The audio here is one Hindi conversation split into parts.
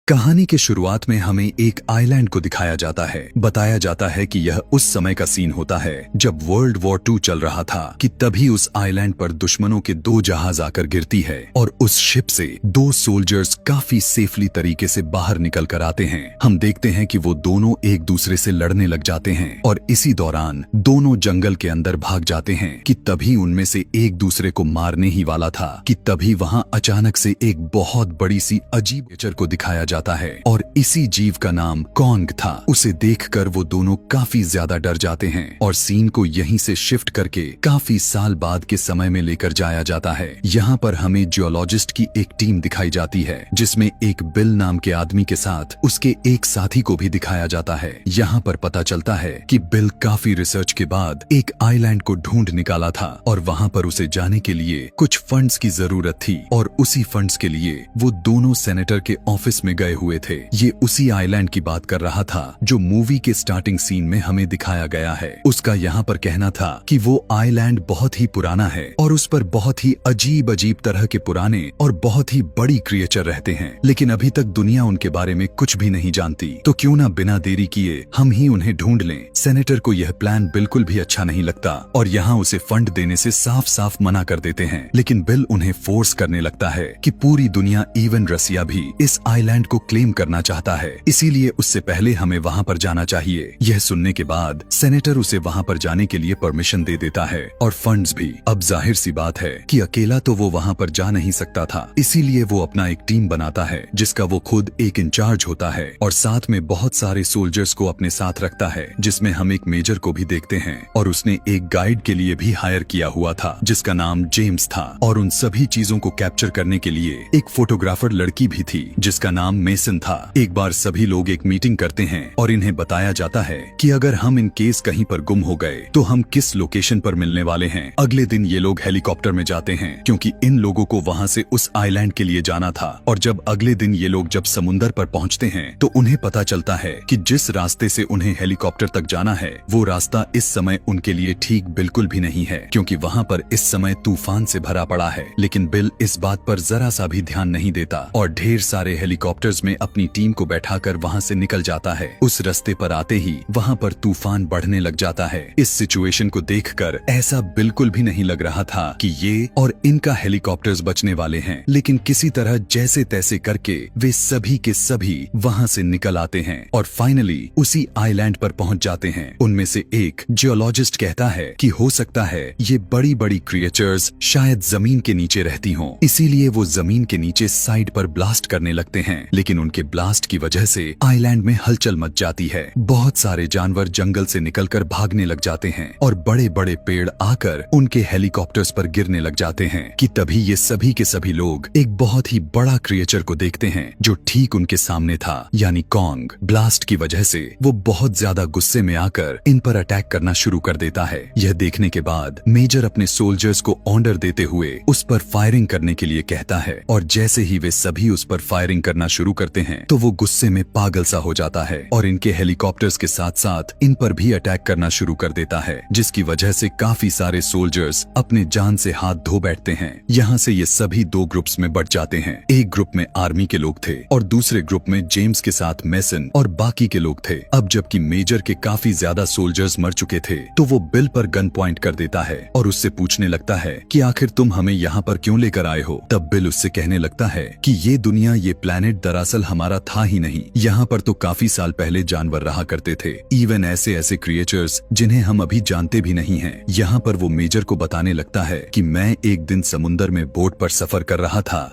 कहानी के शुरुआत में हमें एक आइलैंड को दिखाया जाता है। बताया जाता है कि यह उस समय का सीन होता है जब वर्ल्ड वॉर 2 चल रहा था कि तभी उस आइलैंड पर दुश्मनों के 2 जहाज आकर गिरती है और उस शिप से 2 सोल्जर्स काफी सेफली तरीके से बाहर निकल कर आते हैं। हम देखते हैं कि वो दोनों एक दूसरे से लड़ने लग जाते हैं और इसी दौरान दोनों जंगल के अंदर भाग जाते हैं कि तभी उनमें से एक दूसरे को मारने ही वाला था कि तभी वहां अचानक से एक बहुत बड़ी सी अजीब क्रिएचर को दिखाया जाता है और इसी जीव का नाम कॉन्ग था। उसे देखकर वो दोनों काफी ज्यादा डर जाते हैं और सीन को यहीं से शिफ्ट करके काफी साल बाद के समय में लेकर जाया जाता है। यहाँ पर हमें जियोलॉजिस्ट की एक टीम दिखाई जाती है जिसमें एक बिल नाम के आदमी के साथ उसके एक साथी को भी दिखाया जाता है। यहाँ पर पता चलता है कि बिल काफी रिसर्च के बाद एक आइलैंड को ढूंढ निकाला था और वहाँ पर उसे जाने के लिए कुछ फंड्स की जरूरत थी और उसी फंड्स के लिए वो दोनों सेनेटर के ऑफिस में गए हुए थे। ये उसी आइलैंड की बात कर रहा था जो मूवी के स्टार्टिंग सीन में हमें दिखाया गया है। उसका यहाँ पर कहना था कि वो आइलैंड बहुत ही पुराना है और उस पर बहुत ही अजीब अजीब तरह के पुराने और बहुत ही बड़ी क्रिएचर रहते हैं, लेकिन अभी तक दुनिया उनके बारे में कुछ भी नहीं जानती। तो क्यों ना बिना देरी किए हम ही उन्हें ढूंढ लें। सेनेटर को यह प्लान बिल्कुल भी अच्छा नहीं लगता और यहाँ उसे फंड देने से साफ साफ मना कर देते हैं, लेकिन बिल उन्हें फोर्स करने लगता है कि पूरी दुनिया इवन रसिया भी इस आइलैंड को क्लेम करना चाहता है, इसीलिए उससे पहले हमें वहाँ पर जाना चाहिए। यह सुनने के बाद सेनेटर उसे वहाँ पर जाने के लिए परमिशन दे देता है और फंड्स भी। अब जाहिर सी बात है कि अकेला तो वो वहाँ पर जा नहीं सकता था, इसीलिए वो अपना एक टीम बनाता है जिसका वो खुद एक इंचार्ज होता है और साथ में बहुत सारे सोल्जर्स को अपने साथ रखता है, जिसमें हम एक मेजर को भी देखते हैं और उसने एक गाइड के लिए भी हायर किया हुआ था जिसका नाम जेम्स था और उन सभी चीजों को कैप्चर करने के लिए एक फोटोग्राफर लड़की भी थी जिसका नाम मेसन था। एक बार सभी लोग एक मीटिंग करते हैं और इन्हें बताया जाता है कि अगर हम इन केस कहीं पर गुम हो गए तो हम किस लोकेशन पर मिलने वाले हैं। अगले दिन ये लोग हेलीकॉप्टर में जाते हैं क्योंकि इन लोगों को वहाँ से उस आइलैंड के लिए जाना था और जब अगले दिन ये लोग जब समुंदर पर पहुँचते हैं तो उन्हें पता चलता है कि जिस रास्ते से उन्हें हेलीकॉप्टर तक जाना है वो रास्ता इस समय उनके लिए ठीक बिल्कुल भी नहीं है क्योंकि वहाँ पर इस समय तूफान से भरा पड़ा है। लेकिन बिल इस बात पर जरा सा भी ध्यान नहीं देता और ढेर सारे हेलीकॉप्टर्स में अपनी टीम को बैठाकर वहाँ से निकल जाता है। उस रास्ते पर आते ही वहाँ पर तूफान बढ़ने लग जाता है। इस सिचुएशन को देखकर ऐसा बिल्कुल भी नहीं लग रहा था कि ये और इनका हेलीकॉप्टर्स बचने वाले हैं, लेकिन किसी तरह जैसे तैसे करके वे सभी के सभी वहाँ से निकल आते हैं और फाइनली उसी आइलैंड पर पहुँच जाते हैं। उनमें से एक जियोलॉजिस्ट कहता है कि हो सकता है ये बड़ी बड़ी क्रिएचर्स शायद जमीन के नीचे रहती हों, इसीलिए वो जमीन के नीचे साइड पर ब्लास्ट करने लगते हैं, लेकिन उनके ब्लास्ट की वजह से आइलैंड में हलचल मच जाती है। बहुत सारे जानवर जंगल से निकलकर भागने लग जाते हैं और बड़े बड़े पेड़ आकर उनके हेलीकॉप्टर्स पर गिरने लग जाते हैं कि तभी ये सभी के सभी लोग एक बहुत ही बड़ा क्रिएचर को देखते हैं जो ठीक उनके सामने था, यानी कॉन्ग। ब्लास्ट की वजह से वो बहुत ज्यादा गुस्से में आकर इन पर अटैक करना शुरू कर देता है। यह देखने के बाद मेजर अपने सोल्जर्स को ऑर्डर देते हुए उस पर फायरिंग करने के लिए कहता है और जैसे ही वे सभी उस पर फायरिंग करना शुरू करते हैं तो वो गुस्से में पागल सा हो जाता है और इनके हेलीकॉप्टर्स के साथ साथ इन पर भी अटैक करना शुरू कर देता है, जिसकी वजह से काफी सारे सोल्जर्स अपने जान से हाथ धो बैठते हैं। यहाँ से ये सभी 2 ग्रुप्स में बढ़ जाते हैं। एक ग्रुप में आर्मी के लोग थे और दूसरे ग्रुप में जेम्स के साथ मेसन और बाकी के लोग थे। अब जबकि मेजर के काफी ज्यादा सोल्जर्स मर चुके थे तो वो बिल पर गन पॉइंट कर देता है और उससे पूछने लगता है कि आखिर तुम हमें यहाँ पर क्यों लेकर आए हो। तब बिल उससे कहने लगता है कि ये दुनिया, ये प्लेनेट दरअसल हमारा था ही नहीं। यहाँ पर तो काफी साल पहले जानवर रहा करते थे, इवन ऐसे ऐसे क्रिएचर्स जिन्हें हम अभी जानते भी नहीं हैं। यहाँ पर वो मेजर को बताने लगता है कि मैं एक दिन समुंदर में बोट पर सफर कर रहा था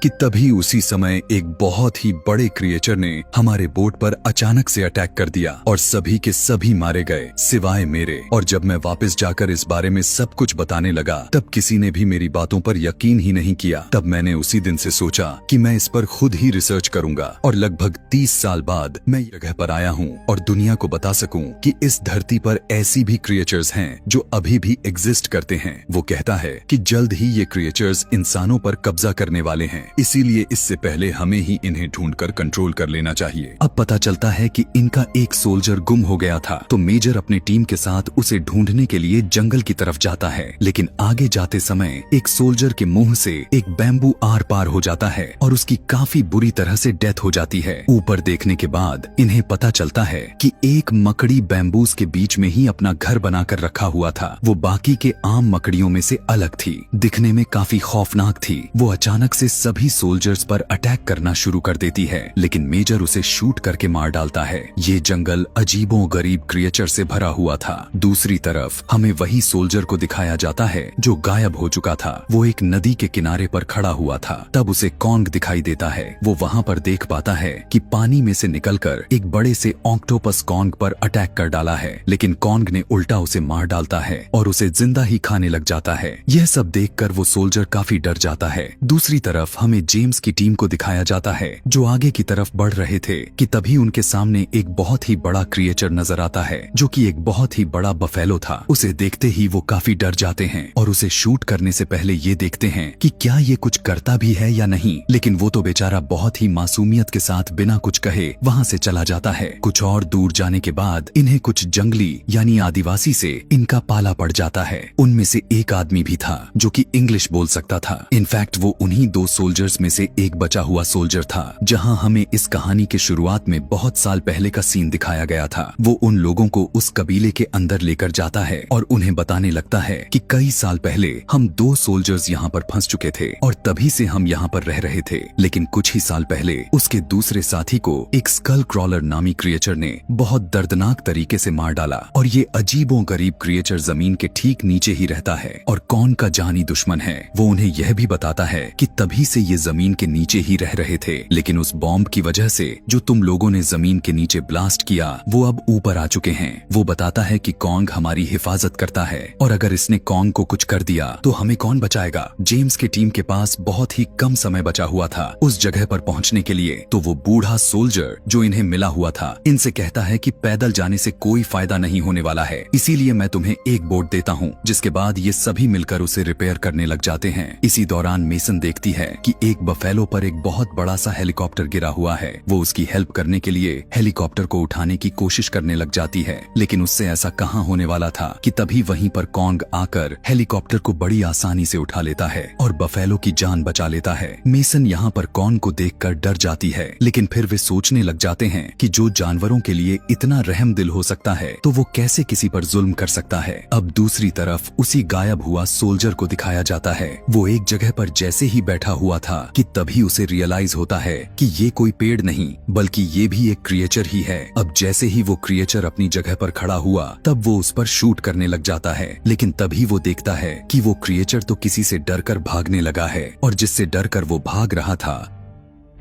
कि तभी उसी समय एक बहुत ही बड़े क्रिएचर ने हमारे बोट पर अचानक से अटैक कर दिया और सभी के सभी मारे गए सिवाय मेरे। और जब मैं वापस जाकर इस बारे में सब कुछ बताने लगा तब किसी ने भी मेरी बातों पर यकीन ही नहीं किया। तब मैंने उसी दिन से सोचा कि मैं इस पर खुद ही रिसर्च करूंगा और लगभग 30 साल बाद मैं इस जगह पर आया हूँ और दुनिया को बता सकूं कि इस धरती पर ऐसी भी क्रिएचर्स हैं जो अभी भी एग्जिस्ट करते हैं। वो कहता है कि जल्द ही ये क्रिएचर्स इंसानों पर कब्जा करने वाले हैं इसीलिए इससे पहले हमें ही इन्हें ढूंढकर कंट्रोल कर लेना चाहिए। अब पता चलता है कि इनका एक सोल्जर गुम हो गया था, तो मेजर अपनी टीम के साथ उसे ढूंढने के लिए जंगल की तरफ जाता है। लेकिन आगे जाते समय एक सोल्जर के मुंह से एक बैम्बू आर पार हो जाता है और उसकी काफी बुरी तरह से डेथ हो जाती है। ऊपर देखने के बाद इन्हें पता चलता है कि एक मकड़ी बैम्बूस के बीच में ही अपना घर बनाकर रखा हुआ था। वो बाकी के आम मकड़ियों में से अलग थी, दिखने में काफी खौफनाक थी। वो अचानक से सभी सोल्जर्स पर अटैक करना शुरू कर देती है, लेकिन मेजर उसे शूट करके मार डालता है। ये जंगल अजीबो गरीब क्रिएचर से भरा हुआ था। दूसरी तरफ हमें वही सोल्जर को दिखाया जाता है जो गायब हो चुका था। वो एक नदी के किनारे पर खड़ा हुआ था। तब उसे कॉन्ग दिखाई देता है। वो वहाँ पर देख पाता है कि पानी में से निकलकर एक बड़े से ऑक्टोपस कॉन्ग पर अटैक कर डाला है, लेकिन कॉन्ग ने उल्टा उसे मार डालता है और उसे जिंदा ही खाने लग जाता है। यह सब देखकर वो सोल्जर काफी डर जाता है। दूसरी तरफ हमें जेम्स की टीम को दिखाया जाता है जो आगे की तरफ बढ़ रहे थे कि तभी उनके सामने एक बहुत ही बड़ा क्रिएचर नजर आता है जो कि एक बहुत ही बड़ा बफेलो था। उसे देखते ही वो काफी डर जाते हैं और उसे शूट करने से पहले ये देखते हैं कि क्या ये कुछ करता भी है या नहीं, लेकिन वो तो बेचारा बहुत ही मासूमियत के साथ बिना कुछ कहे वहाँ से चला जाता है। कुछ और दूर जाने के बाद इन्हें कुछ जंगली यानी आदिवासी से इनका पाला पड़ जाता है। उनमें से एक आदमी भी था जो कि इंग्लिश बोल सकता था। इनफैक्ट वो उन्हीं दो सोल्जर्स में से एक बचा हुआ सोल्जर था जहां हमें इस कहानी के शुरुआत में बहुत साल पहले का सीन दिखाया गया था। वो उन लोगों को उस कबीले के अंदर लेकर जाता है और उन्हें बताने लगता है कि कई साल पहले हम दो सोल्जर्स यहाँ पर फंस चुके थे और तभी से हम यहाँ पर रह रहे थे, लेकिन कुछ ही साल पहले उसके दूसरे साथी को एक स्कल क्रॉलर नामी क्रिएचर ने बहुत दर्दनाक तरीके से मार डाला और ये अजीबो गरीब क्रिएचर जमीन के ठीक नीचे ही रहता है और कौन का जानी दुश्मन है। वो उन्हें यह भी बताता है कि तभी से ये जमीन के नीचे ही रह रहे थे, लेकिन उस बॉम्ब की वजह से जो तुम लोगों ने जमीन के नीचे ब्लास्ट किया वो अब ऊपर आ चुके हैं। वो बताता है कि कॉन्ग हमारी हिफाजत करता है और अगर इसने कॉन्ग को कुछ कर दिया तो हमें कौन बचाएगा। जेम्स की टीम के पास बहुत ही कम समय बचा हुआ था उस जगह पर पहुंचने के लिए, तो वो बूढ़ा सोल्जर जो इन्हें मिला हुआ था इनसे कहता है कि पैदल जाने से कोई फायदा नहीं होने वाला है, इसीलिए मैं तुम्हें एक बोट देता हूँ। जिसके बाद ये सभी मिलकर उसे रिपेयर करने लग जाते हैं। इसी दौरान मेसन देखती है कि एक बफेलो पर एक बहुत बड़ा सा हेलीकॉप्टर गिरा हुआ है। वो उसकी हेल्प करने के लिए हेलीकॉप्टर को उठाने की कोशिश करने लग जाती है, लेकिन उससे ऐसा कहाँ होने वाला था कि तभी वहीं पर कॉन्ग आकर हेलीकॉप्टर को बड़ी आसानी से उठा लेता है और बफेलो की जान बचा लेता है। मेसन यहाँ पर कॉन्ग को देखकर डर जाती है, लेकिन फिर वे सोचने लग जाते हैं कि जो जानवरों के लिए इतना रहम दिल हो सकता है तो वो कैसे किसी पर जुल्म कर सकता है। अब दूसरी तरफ उसी गायब हुआ सोल्जर को दिखाया जाता है। वो एक जगह पर जैसे ही बैठा हुआ था कि तभी उसे रियलाइज होता है कि ये कोई पेड़ नहीं बल्कि ये भी एक क्रिएचर ही है। अब जैसे ही वो क्रिएचर अपनी जगह पर खड़ा हुआ तब वो उस पर शूट करने लग जाता है, लेकिन तभी वो देखता है कि वो क्रिएचर तो किसी से डरकर भागने लगा है और जिससे डरकर वो भाग रहा था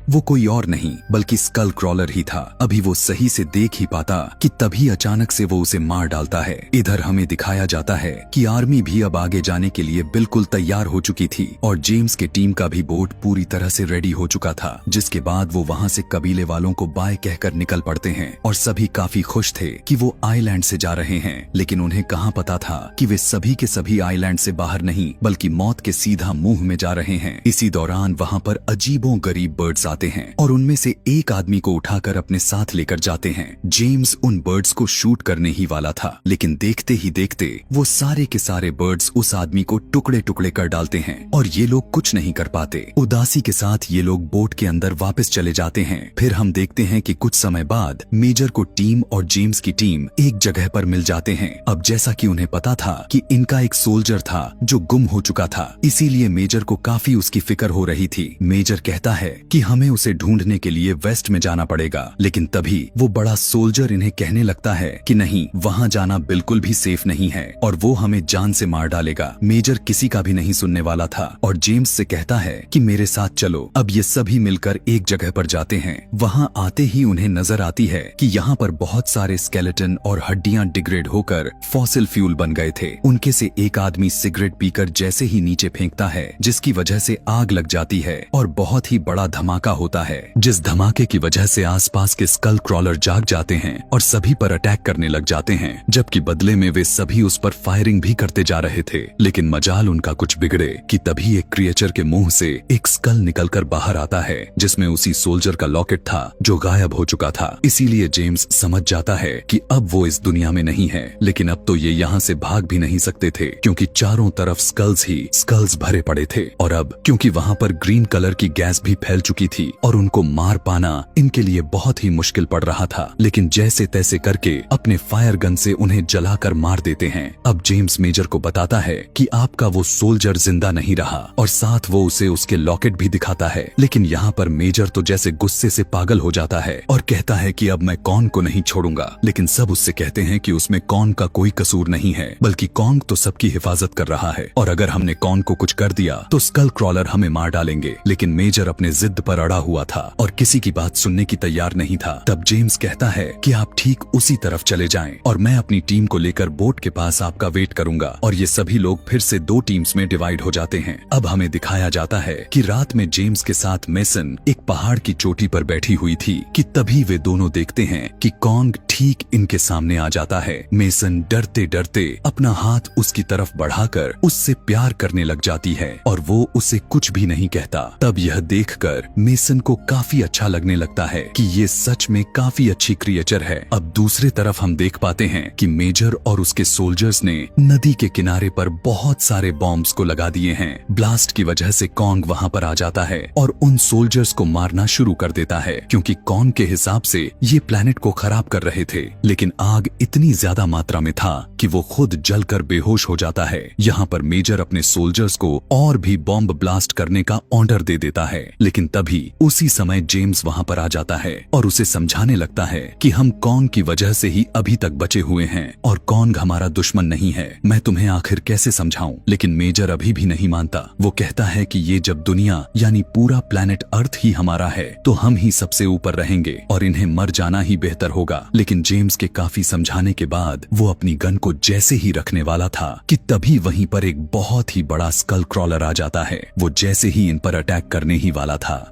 वो कोई और नहीं बल्कि स्कल क्रॉलर ही था। अभी वो सही से देख ही पाता कि तभी अचानक से वो उसे मार डालता है। इधर हमें दिखाया जाता है कि आर्मी भी अब आगे जाने के लिए बिल्कुल तैयार हो चुकी थी और जेम्स के टीम का भी बोट पूरी तरह से रेडी हो चुका था। जिसके बाद वो वहाँ से कबीले वालों को बाय कहकर निकल पड़ते हैं और सभी काफी खुश थे कि वो आइलैंड से जा रहे हैं, लेकिन उन्हें कहाँ पता था कि वे सभी के सभी आइलैंड से बाहर नहीं बल्कि मौत के सीधा मुंह में जा रहे हैं। इसी दौरान वहाँ पर अजीबो गरीब बर्ड्स आते हैं और उनमें से एक आदमी को उठाकर अपने साथ लेकर जाते हैं। जेम्स उन बर्ड्स को शूट करने ही वाला था, लेकिन देखते ही देखते वो सारे के सारे बर्ड्स उस आदमी को टुकड़े टुकड़े कर डालते हैं और ये लोग कुछ नहीं कर पाते। उदासी के साथ ये लोग बोट के अंदर वापस चले जाते हैं। फिर हम देखते हैं कि कुछ समय बाद मेजर को टीम और जेम्स की टीम एक जगह पर मिल जाते हैं। अब जैसा कि उन्हें पता था कि इनका एक सोल्जर था जो गुम हो चुका था, इसीलिए मेजर को काफी उसकी फिक्र हो रही थी। मेजर कहता है कि हमें उसे ढूंढने के लिए वेस्ट में जाना पड़ेगा, लेकिन तभी वो बड़ा सोल्जर इन्हें कहने लगता है कि नहीं, वहाँ जाना बिल्कुल भी सेफ नहीं है और वो हमें जान से मार डालेगा। मेजर किसी का भी नहीं सुनने वाला था और जेम्स से कहता है कि मेरे साथ चलो। अब ये सभी मिलकर एक जगह पर जाते हैं। वहाँ आते ही उन्हें नजर आती है कि यहाँ पर बहुत सारे स्केलेटन और हड्डियां डिग्रेड होकर फॉसिल फ्यूल बन गए थे। उनके से एक आदमी सिगरेट पीकर जैसे ही नीचे फेंकता है जिसकी वजह से आग लग जाती है और बहुत ही बड़ा धमाका धमाका होता है, जिस धमाके की वजह से आसपास के स्कल क्रॉलर जाग जाते हैं और सभी पर अटैक करने लग जाते हैं, जबकि बदले में वे सभी उस पर फायरिंग भी करते जा रहे थे। लेकिन मजाल उनका कुछ बिगड़े कि तभी एक क्रिएचर के मुंह से एक स्कल निकलकर बाहर आता है, जिसमें उसी सोल्जर का लॉकेट था जो गायब हो चुका था। इसीलिए जेम्स समझ जाता है कि अब वो इस दुनिया में नहीं है, लेकिन अब तो ये यहाँ से भाग भी नहीं सकते थे, क्योंकि चारों तरफ स्कल्स ही स्कल्स भरे पड़े थे। और अब क्योंकि वहाँ पर ग्रीन कलर की गैस भी फैल चुकी थी और उनको मार पाना इनके लिए बहुत ही मुश्किल पड़ रहा था, लेकिन जैसे तैसे करके अपने फायर गन से उन्हें जलाकर मार देते हैं। अब जेम्स मेजर को बताता है कि आपका वो सोल्जर जिंदा नहीं रहा, और साथ वो उसे उसके लॉकेट भी दिखाता है। लेकिन यहाँ पर मेजर तो जैसे गुस्से से पागल हो जाता है और कहता है कि अब मैं कॉन्ग को नहीं छोड़ूंगा। लेकिन सब उससे कहते हैं कि उसमें कॉन्ग का कोई कसूर नहीं है, बल्कि कॉन्ग तो सबकी हिफाजत कर रहा है, और अगर हमने कॉन्ग को कुछ कर दिया तो स्कल क्रॉलर हमें मार डालेंगे। लेकिन मेजर अपने जिद पर अड़ा हुआ था और किसी की बात सुनने की तैयार नहीं था। तब जेम्स कहता है कि आप ठीक उसी तरफ चले जाएं और मैं अपनी टीम को लेकर बोट के पास आपका वेट करूंगा। और ये सभी लोग फिर से दो टीम्स में डिवाइड हो जाते हैं। अब हमें दिखाया जाता है कि रात में जेम्स के साथ मेसन एक पहाड़ की चोटी पर बैठी हुई थी कि तभी वे दोनों देखते हैं कि कॉन्ग ठीक इनके सामने आ जाता है। मेसन डरते डरते अपना हाथ उसकी तरफ बढ़ाकर उससे प्यार करने लग जाती है और वो उसे कुछ भी नहीं कहता। तब यह देखकर मेसन को काफी अच्छा लगने लगता है कि ये सच में काफी अच्छी क्रिएचर है। अब दूसरे तरफ हम देख पाते हैं कि मेजर और उसके सोल्जर्स ने नदी के किनारे पर बहुत सारे बॉम्ब्स को लगा दिए हैं। ब्लास्ट की वजह से कॉन्ग वहां पर आ जाता है और उन सोल्जर्स को मारना शुरू कर देता है, क्योंकि कॉन्ग के हिसाब से ये प्लेनेट को खराब कर रहे थे। लेकिन आग इतनी ज्यादा मात्रा में था कि वो खुद जलकर बेहोश हो जाता है। यहाँ पर मेजर अपने सोल्जर्स को और भी बॉम्ब ब्लास्ट करने का ऑर्डर दे देता है, लेकिन तभी उसी समय जेम्स वहां पर आ जाता है और उसे समझाने लगता है कि हम कॉन्ग की वजह से ही अभी तक बचे हुए हैं और कॉन्ग हमारा दुश्मन नहीं है। मैं तुम्हें आखिर कैसे समझाऊं? लेकिन मेजर अभी भी नहीं मानता। वो कहता है कि ये जब दुनिया यानी पूरा प्लेनेट अर्थ ही हमारा है तो हम ही सबसे ऊपर रहेंगे और इन्हें मर जाना ही बेहतर होगा। लेकिन जेम्स के काफी समझाने के बाद वो अपनी गन को जैसे ही रखने वाला था कि तभी वहीं पर एक बहुत ही बड़ा स्कल क्रॉलर आ जाता है। वो जैसे ही इन पर अटैक करने ही वाला था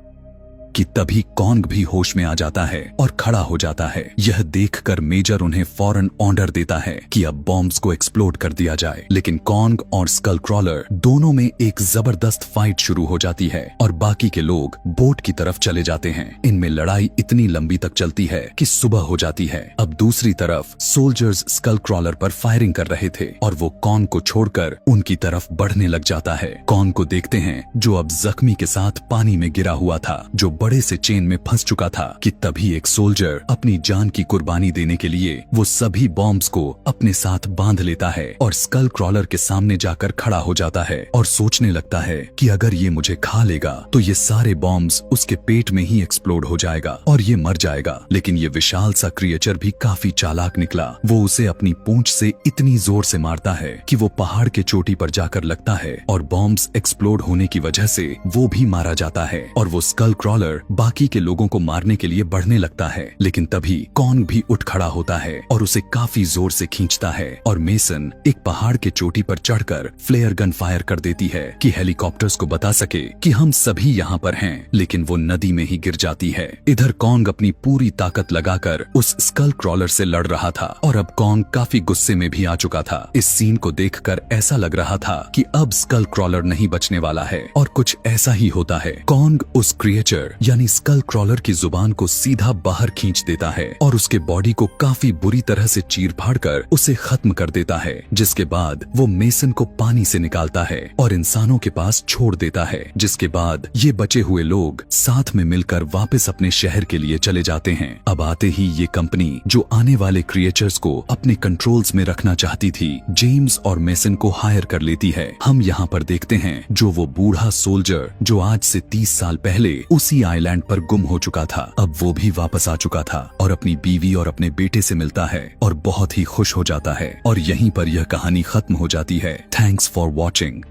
कि तभी कॉन्ग भी होश में आ जाता है और खड़ा हो जाता है। यह देखकर मेजर उन्हें फौरन ऑर्डर देता है कि अब बॉम्ब्स को एक्सप्लोड कर दिया जाए। लेकिन कॉन्ग और स्कल क्रॉलर दोनों में एक जबरदस्त फाइट शुरू हो जाती है और बाकी के लोग बोट की तरफ चले जाते हैं। इनमें लड़ाई इतनी लंबी तक चलती है कि सुबह हो जाती है। अब दूसरी तरफ सोल्जर्स स्कल क्रॉलर पर फायरिंग कर रहे थे और वो कॉन्ग को छोड़कर उनकी तरफ बढ़ने लग जाता है। कॉन्ग को देखते हैं जो अब जख्मी के साथ पानी में गिरा हुआ था, जो बड़े से चेन में फंस चुका था, कि तभी एक सोल्जर अपनी जान की कुर्बानी देने के लिए वो सभी बॉम्ब्स को अपने साथ बांध लेता है और स्कल क्रॉलर के सामने जाकर खड़ा हो जाता है और सोचने लगता है कि अगर ये मुझे खा लेगा तो ये सारे बॉम्ब्स उसके पेट में ही एक्सप्लोड हो जाएगा और ये मर जाएगा। लेकिन ये विशाल सा क्रिएचर भी काफी चालाक निकला। वो उसे अपनी पूंछ से इतनी जोर से मारता है कि वो पहाड़ के चोटी पर जाकर लगता है और बॉम्ब्स एक्सप्लोड होने की वजह से वो भी मारा जाता है और वो स्कल क्रॉलर बाकी के लोगों को मारने के लिए बढ़ने लगता है। लेकिन तभी कॉन्ग भी उठ खड़ा होता है और उसे काफी जोर से खींचता है और मेसन एक पहाड़ के चोटी पर चढ़कर फ्लेयर गन फायर कर देती है कि हेलीकॉप्टर्स को बता सके कि हम सभी यहाँ पर हैं। लेकिन वो नदी में ही गिर जाती है। इधर कॉन्ग अपनी पूरी ताकत लगाकर उस स्कल क्रॉलर से लड़ रहा था और अब कॉन्ग काफी गुस्से में भी आ चुका था। इस सीन को देखकर ऐसा लग रहा था कि अब स्कल क्रॉलर नहीं बचने वाला है और कुछ ऐसा ही होता है। कॉन्ग उस क्रिएचर यानी स्कल क्रॉलर की जुबान को सीधा बाहर खींच देता है और उसके बॉडी को काफी बुरी तरह से चीर फाड़ कर उसे खत्म कर देता है, जिसके बाद वो मेसन को पानी से निकालता है और इंसानों के पास छोड़ देता है। जिसके बाद ये बचे हुए लोग साथ में मिलकर वापस अपने शहर के लिए चले जाते हैं। अब आते ही ये कंपनी जो आने वाले क्रिएचर्स को अपने कंट्रोल्स में रखना चाहती थी, जेम्स और मेसन को हायर कर लेती है। हम यहाँ पर देखते हैं जो वो बूढ़ा सोल्जर जो आज से 30 साल पहले उसी आइलैंड पर गुम हो चुका था, अब वो भी वापस आ चुका था और अपनी बीवी और अपने बेटे से मिलता है और बहुत ही खुश हो जाता है। और यहीं पर यह कहानी खत्म हो जाती है। Thanks for watching.